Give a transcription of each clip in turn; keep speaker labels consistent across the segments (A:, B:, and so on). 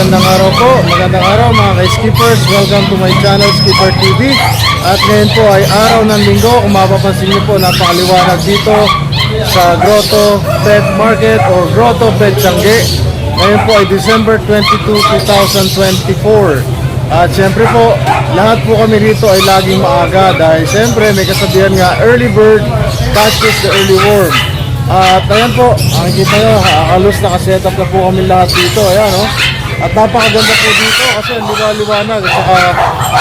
A: magandang araw po. Magandang araw mga ka-skippers. Welcome to my channel, Skipper TV. At ngayon po ay araw ng linggo. Kung mapapansin niyo po, napakaliwanag dito sa Grotto Pet Market or Grotto Pet Tiangge. Ngayon po ay December 22, 2024. At syempre po, lahat po kami rito ay laging maaga dahil syempre may kasabihan nga, early bird catches the early worm. At ayan po, ang kita nyo, halos nakaset up na po kami lahat dito. Ayan o. At napakaganda po dito kasi ang liwanag. At saka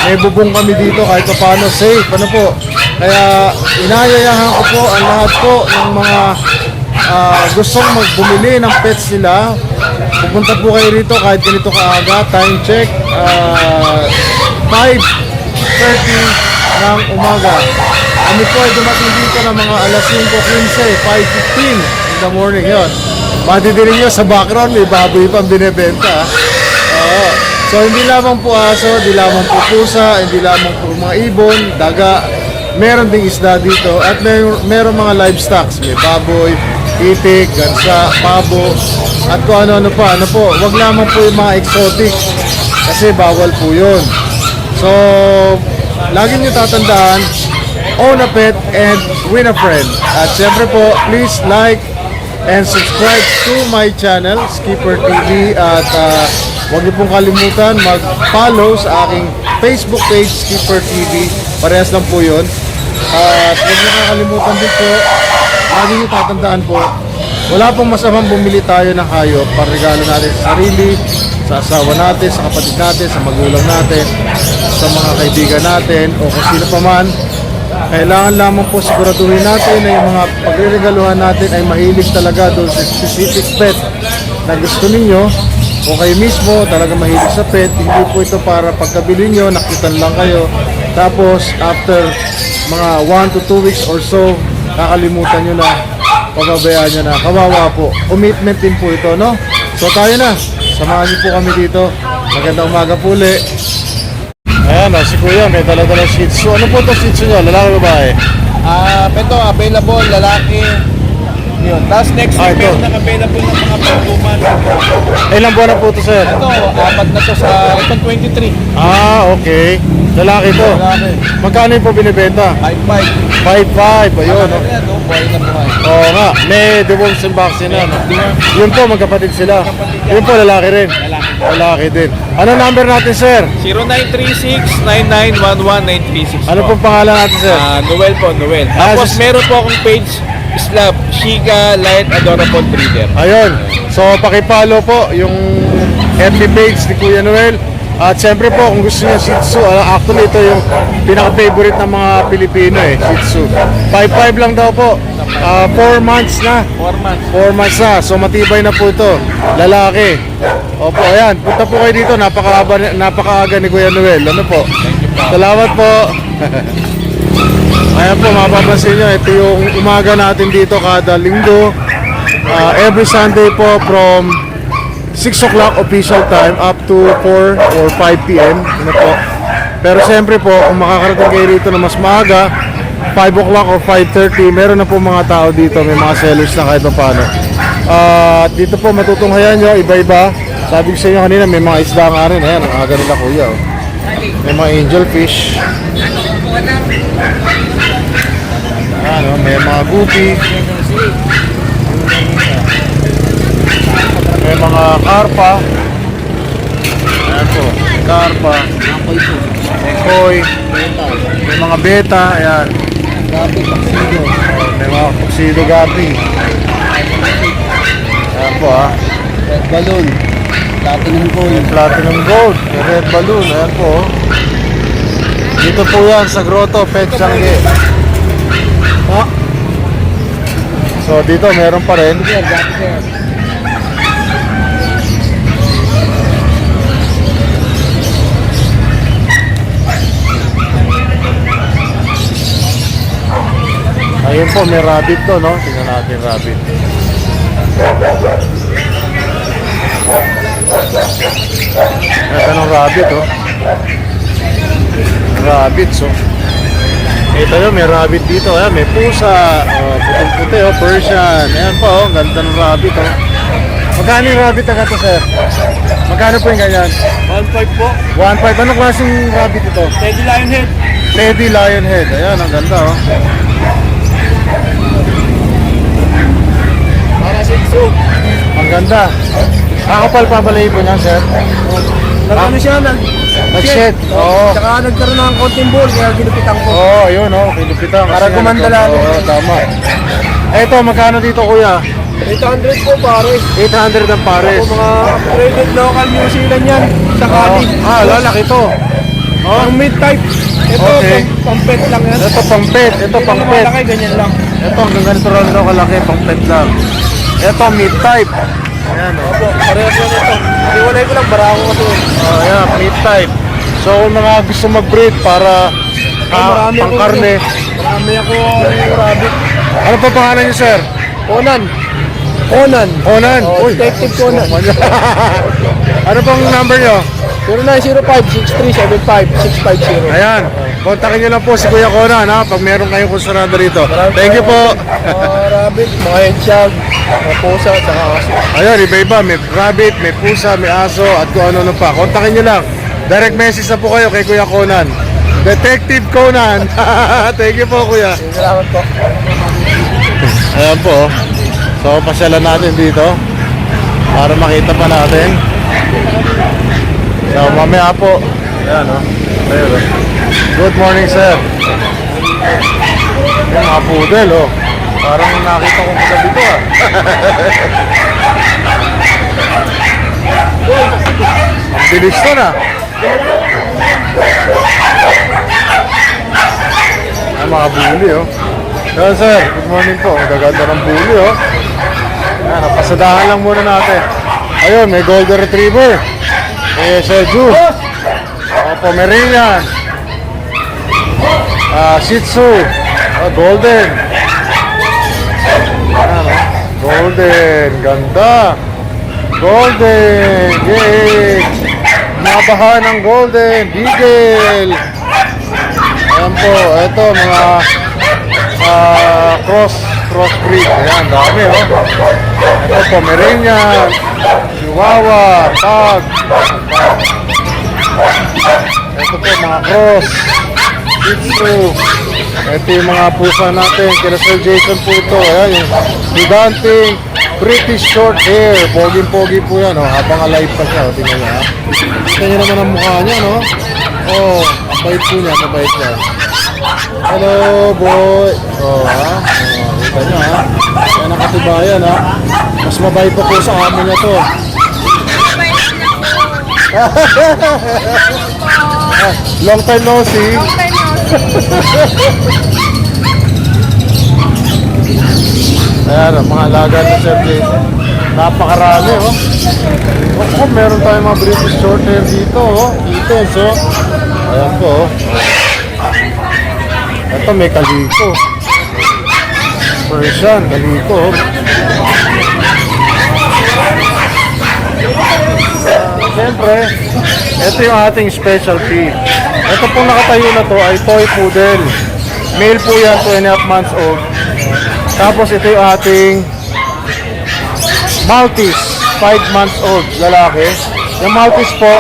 A: may bubong kami dito kahit pa paano safe. Ano po? Kaya inayayahan ko po ang lahat po ng mga gustong magbumili ng pets nila. Pupunta po kayo rito kahit ganito kaaga. Time check 5:30 ng umaga. Kami po ay dumating dito ng mga alas 5:15, 5:15 in the morning yun. Matidirin nyo sa background, may baboy pang binibenta. Oo. So hindi lamang po aso, hindi lamang po pusa, hindi lamang po mga ibon, daga. Meron ding isda dito at meron mga livestocks. May baboy, itik, gansa, pabo, at kung ano-ano pa. Ano po, wag lamang po yung mga exotic kasi bawal po yun. So, lagi nyo tatandaan, own a pet and win a friend. At syempre po, please like and subscribe to my channel, Skipper TV. At huwag niyo pong kalimutan mag-follow sa aking Facebook page, Skipper TV. Parehas lang po yun. At huwag niyo kakalimutan din po, lagi niyo tatandaan po, wala pong masamang bumili tayo ng hayop para regalo natin sa sarili, sa asawa natin, sa kapatid natin, sa magulang natin, sa mga kaibigan natin, o kung sino pa man. Kailangan lamang po siguraduhin natin na yung mga pagreregaluhan natin ay mahilig talaga doon sa specific pet na gusto ninyo. Kung kayo mismo talaga mahilig sa pet, hindi po ito para pagkabili nyo, nakitan lang kayo. Tapos after mga 1 to 2 weeks or so, kakalimutan nyo na, pababayaan nyo na. Kawawa po. Commitment din po ito, no? So tayo na. Samahan nyo po kami dito. Magandang umaga po ulit. Ayan, si Kuya, may dala-dala Shih Tzu. Ano po ito Shih Tzu nyo? Lalaki ba babae?
B: Ito, available, lalaki. Yun. Tapos next week, meron na available ng mga pagkuman.
A: Ilang buwan na po ito, sir?
B: Ito, apat na to sa itong 23.
A: Okay. Lalaki to.
B: Lalaki.
A: Magkano yung po binibenta?
B: 5-5.
A: 5-5. Ayun, no?
B: Yan, no? Buhay na buhay.
A: Oo nga. May deworms vaccine na, no? Yun po, magkapatid sila. Yun po, lalaki rin. Lalaki din. Ano number natin, sir?
B: 0936-9911-936.
A: Ano pong pangalan natin, sir?
B: Noel po, Noel. Tapos meron po akong page, Slab, Shiga Light Adorable Breeder.
A: Ayun. So, pakipollow po yung FB page ni Kuya Noel. At siyempre po, kung gusto niyo Shih Tzu, actually ito yung pinaka-favorite ng mga Pilipino Shih Tzu. 5-5 lang daw po. 4 months na.
B: 4 months.
A: 4 months na. So, matibay na po ito. Lalaki. Opo, ayan. Punta po kayo dito. Napakaaga ni Kuya Noel. Ano po? Salamat po. Ayan po, mapapansin nyo, ito yung umaga natin dito kada linggo. Every Sunday po from 6 o'clock official time up to 4 or 5 p.m. Ano po. Pero siyempre po, kung makakarating kayo rito na mas maaga, 5 o'clock or 5:30, meron na po mga tao dito, may mga sellers na kahit pa paano. Dito po matutunghayan nyo, iba-iba. Sabi ko sa inyo kanina, may mga isda nga rin. Ayan, ang aga nila kuya. Oh. May mga angelfish. Ano, may mga guppy. May mga karpa. Ayan po, karpa. May koi. May mga beta. Ayan. May mga tuxedo gapi. Ayan po
B: Red balloon. Platinum gold.
A: Platinum gold. May red balloon. Ayan po. Dito po yan sa Grotto Pet Tiangge. So dito meron pa rin. Ayun po, may rabbit to, no? Tingnan natin rabbit. Ito ng rabbit, oh. Rabbit, so. Ito yun, may rabbit dito. Ayan, may pusa. Puting-puti, Persian. Ayan po, ganda ng rabbit. Magkano yung rabbit na to, sir? Magkano po yung ganyan?
B: 1.5 po.
A: 1.5. Anong klaseng rabbit ito?
B: Teddy Lionhead.
A: Teddy Lionhead. Ayan, ang ganda, oh.
B: Para Shih Tzu.
A: Ang ganda. Kakapal pa pala yung niyan, sir?
B: Nag-ano siya?
A: Nag-shed. Oo.
B: Tsaka nagkaroon ng konting ball, kaya ginupitan ko.
A: Oo, ayun, oh. Pinupitan.
B: Para gumanda lalo.
A: Oo, tama. Eto, magkano dito, kuya?
B: 800 po pare.
A: 800 ang pares.
B: Ako mga upgraded local New Zealand yan. Sa Cali.
A: Lalaki to. Oh,
B: Ang mid-type. Ito,
A: Okay.
B: pampet lang yan.
A: ito pang-pet. Ito
B: Yung
A: pang-pet.
B: malaki, ganyan lang.
A: Ito, hanggang ganito lang daw kalaki, pang-pet lang. Ito, mid-type. Ayan, oh.
B: Opo, parehas yan ito. Iwalay ko lang, barako kasi.
A: Oh, ayan, mid-type. So, kung mga gusto mag-breed para
B: Marami akong-
A: pang-karne.
B: Marami ako rabbit.
A: Ano pa pangalan niyo, sir?
B: Conan. Conan.
A: Conan.
B: Oh, Detective Conan.
A: Ano pang number niyo?
B: 0905-6375-650.
A: Ayan, kontakin niyo lang po si Kuya Conan, ha, pag meron kayong konsentrado rito. Thank you po.
B: Mga rabbit, mga hedgehog, mga pusa, saka aso.
A: Ayun, iba-iba. May rabbit, may pusa, may aso, at kung ano-ano pa. Kontakin nyo lang. Direct message na po kayo kay Kuya Conan. Detective Conan. Thank you po, Kuya.
B: Salamat po.
A: Ayan po. So, pasyalan natin dito. Para makita pa natin. So, mamaya po. Ayan, oh. Ayun, oh. Good morning, sir. Yung mga poodle, oh. Parang nakita ko sa dito, ah. Ang bilis to na. Ang mga bully, oh. Yan, sir. Good morning po. Ang gaganda ng bully, oh. Yan, napasadahan lang muna natin. Ayun, may golden retriever. May Shih Tzu. Pomeranian. Shih Tzu. Golden. Yan, oh. Golden. Ganda. Golden. Yay. Nabahan ng golden. Beagle. Ayan po. Ito, mga crossbreed. Ayan, dami, oh. Ito, Pomeranian. Chihuahua. Pug. Ito po, mga cross. Shih Tzu. Ito yung mga pusa natin. Kila Sir Jason po ito. Ayan, yung giganting British short hair. Pogi-pogi po yan, oh. Habang alive pa siya. Oh, tingnan niya, ha. Tingnan niya naman ang mukha niya, no? Oh, ang bait po niya. Mabait siya. Hello, boy. Oh, ha? Oh, kita niyo, ha? Yan ang katibayan, ha? Mas mabait pa po sa amo niya to. Long time no see. Ayan, ang mga alaga na Sir Jason. Napakarami, oh. Oh, meron tayong mga British short hair dito, oh. Kittens, oh. Ayan po, oh. Ito, may kaliko. Persian, kaliko, oh. Siyempre, ito yung ating specialty. Ito pong nakatayo na to ay toy poodle. Male po yan, 2.5 months old. Tapos ito yung ating Maltese, 5 months old, lalaki. Yung Maltese po,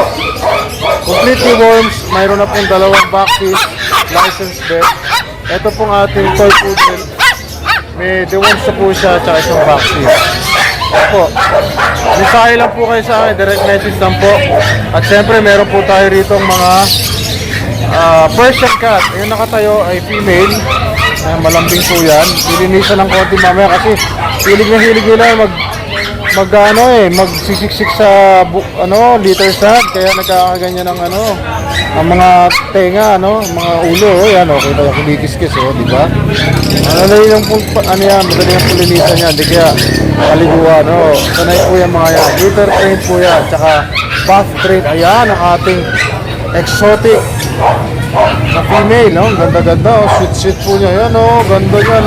A: completely worms, mayroon na pong dalawang vaccine, licensed vet. Ito pong ating toy poodle, may deworms na po siya, tsaka isang vaccine. Opo. Mensahe lang po kayo sa akin, direct message lang po. At syempre, meron po tayo rito mga Persian cat. Yung nakatayo ay female. Malambing po yan. Ilinisan ng konti mamaya kasi hilig na hilig nila magsisiksik sa litter sand, kaya nagkakaganyan ng ang mga tenga, mga ulo, yan, okay tayo kulikis-kis, di ba? Madali lang po, madali lang po linisan yan, di kaya paliguan, sanay po yan mga yan, litter train po yan, tsaka bath train, ayan, ang ating exotic na female, ganda-ganda, sweet-sweet po niya, yan, ganda niya,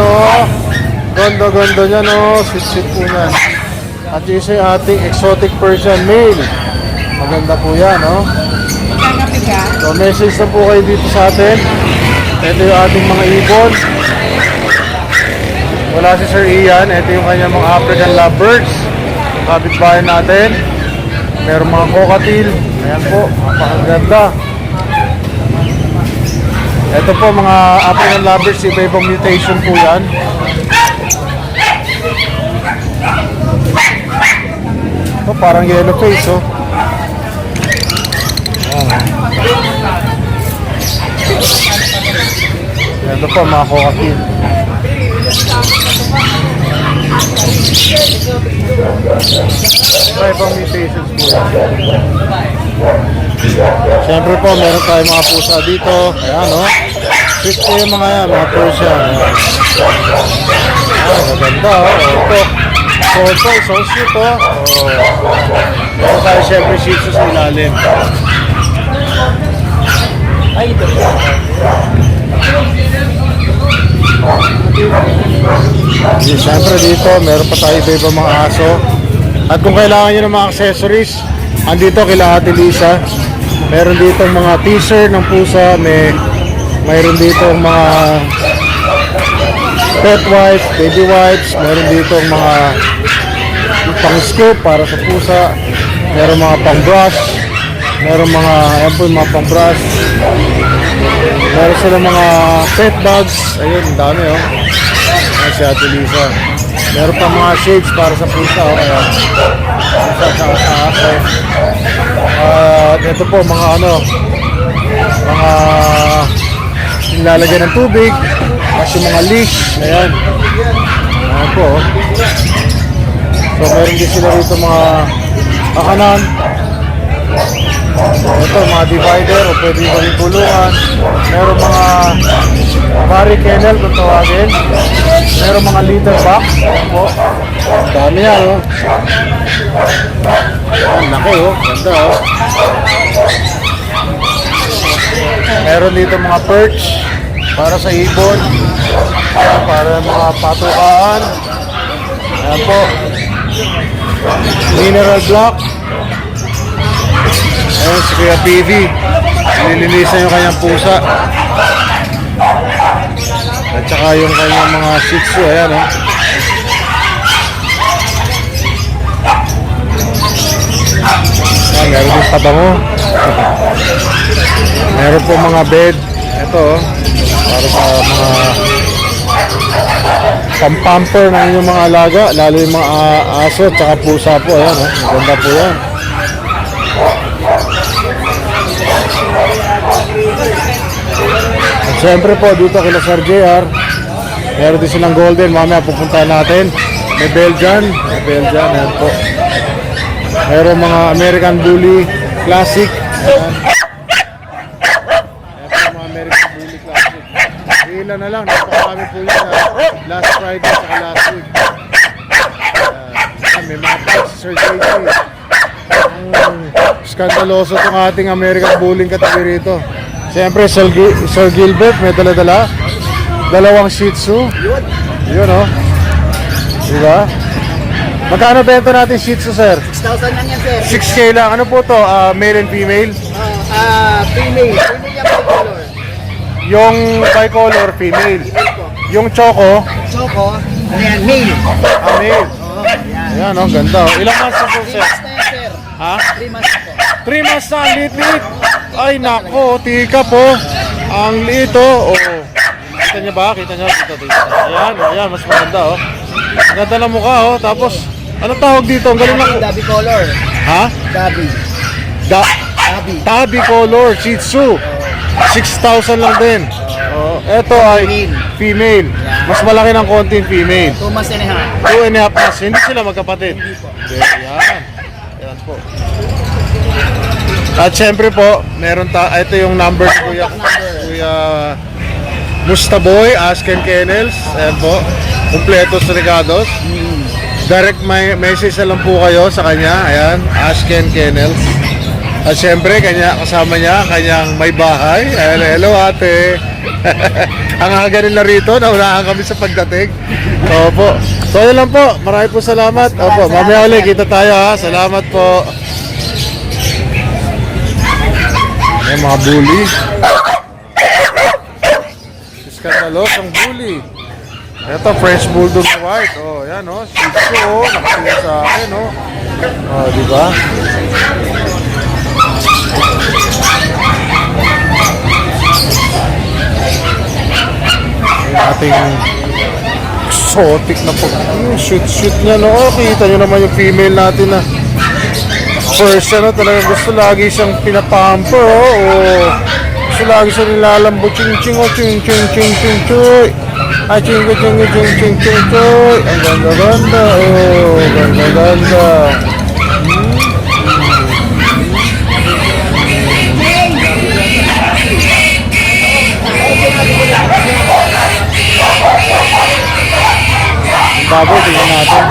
A: ganda-ganda niya, sweet-sweet po niya. At isa yung ating exotic Persian male. Maganda po yan, So, message na po kayo dito sa atin. Ito yung ating mga ibon. Wala si Sir Ian. Ito yung kanyang mga African lovebirds. kapitbahay natin. Meron mga cockatiel. Ayan po, napakaganda. Ito po mga African lovers, iba-ibang mutation po yan. Ito parang yellow face, oh. Ayan. Ito po mga cockatiel. Iba-ibang mutations po yan. Siyempre po, meron tayong mga pusa dito. Ayan, no? Fit po yung mga yan, mga Persian. Ayan. Maganda, oh. Ito, so cute, oh. Meron tayo siyempre Shih Tzu sa ilalim. Ay, ito. Siyempre dito, meron pa tayo iba mga aso. At kung kailangan nyo ng mga accessories, andito kila Ate Lisa. Meron dito mga teaser ng pusa, mayroon dito mga pet wipes, baby wipes, meron dito mga pang scoop para sa pusa, meron mga pang brush, meron mga, ayan po yung mga pang brush, meron sila mga pet bags, ayun, ang dami, oh. Ayan si Ate Lisa. Meron pa mga shades para sa pusa, oh. Ayan. Pusa sa aso. Ito po mga mga nilalagyan ng tubig, kasi mga leash, ayan. Ayan po, oh. So meron din sila rito mga makanan. Ito mga divider o pwede ba rin bulungan. Meron mga Barry Kennel kung tawagin. Meron mga litter box. Ayan po. Dami yan, oh. Ayan, laki, oh. Ganda, oh. Meron dito mga perch para sa ibon. Ayan, para mga patukaan. Ayan po. Mineral block. Ayan si Kuya PV. Nilinisan yung kanyang pusa. At saka yung kanyang mga Shih Tzu. Ayan, oh. Ayan, meron din pabango. Meron po mga bed. Ito, oh. Para sa mga pampamper ng inyong mga alaga, lalo yung mga aso at saka pusa po. Ayan, oh. Maganda po yan. At syempre po dito kila Sir JR, meron din silang golden, mamaya pupuntahan natin. May Belgian, ayan po. Meron mga American Bully Classic. Ayan. Ayan po mga American Bully Classic. Ilan na lang, napakarami po yun na last Friday at last week. Ayan, may mga pets si Sir JC. Skandaloso itong ating American Bullying katabi rito. Siyempre, Sir Gilbert may dala-dala. Dalawang Shih Tzu. Yun, oh. Diba? Magkano benta natin Shih Tzu, sir?
C: 6,000 lang yan, sir.
A: 6K lang. Ano po to? Male and female?
C: Female. Female yan bicolor.
A: Yung bicolor, female. Yung choco,
C: Choco, ano yan, male.
A: male.
C: Oo, yan.
A: Ayan, oh, ganda. Oh. Ilang months na po,
C: 3
A: sir?
C: months na yan, sir.
A: Ha?
C: 3 months po.
A: 3 months na, ang liit-liit. Ay, nako, tika po. Ang liit, oh. Kita niya ba? Kita niya? Dito. Ayan, ayan, mas maganda, oh. Ang ganda ng mukha, oh. Tapos, anong tawag dito? Ang galing lang.
C: Dabi color.
A: Ha?
C: Dabi. Dabi.
A: Tabi color, Shih Tzu. 6,000 lang din. Oh, ito ay female. Mas malaki ng konti yung female.
C: 2 months and a half.
A: 2.5 months. Hindi sila magkapatid.
C: Hindi po.
A: Ayan. Ayan po. At syempre po, meron ito yung number ni Kuya Mustaboy, Asken Kennels. Ayan po. Kompletos Regados. Direct message na lang po kayo sa kanya. Ayan, Asken Kennels. At syempre, kasama niya, kanyang may bahay. Ayan, hello ate. Ang aga nila rito, naunahan kami sa pagdating. Opo. So, yun lang po. Marami po salamat. Opo, mamaya ulit, kita tayo ha. Salamat po. Ayan, mga bully. Skandalosong bully. Ito, French Bulldog na white. Oh, yan, oh. Shih Tzu, oh. Nakatingin sa akin, oh. Oh, di ba? Yung ating exotic na pag... Yung shoot niya, no? Oh, kita nyo naman yung female natin na first, ano, talaga gusto lagi siyang pinapamper, oh. Oh. Gusto lagi siyang nilalambot. Ching-ching, oh. Ching-ching-ching-ching-ching. Ay, ching-ching-ching-ching-ching-ching. Ang ganda-ganda, oh. Ganda-ganda. Baboy, tingnan natin.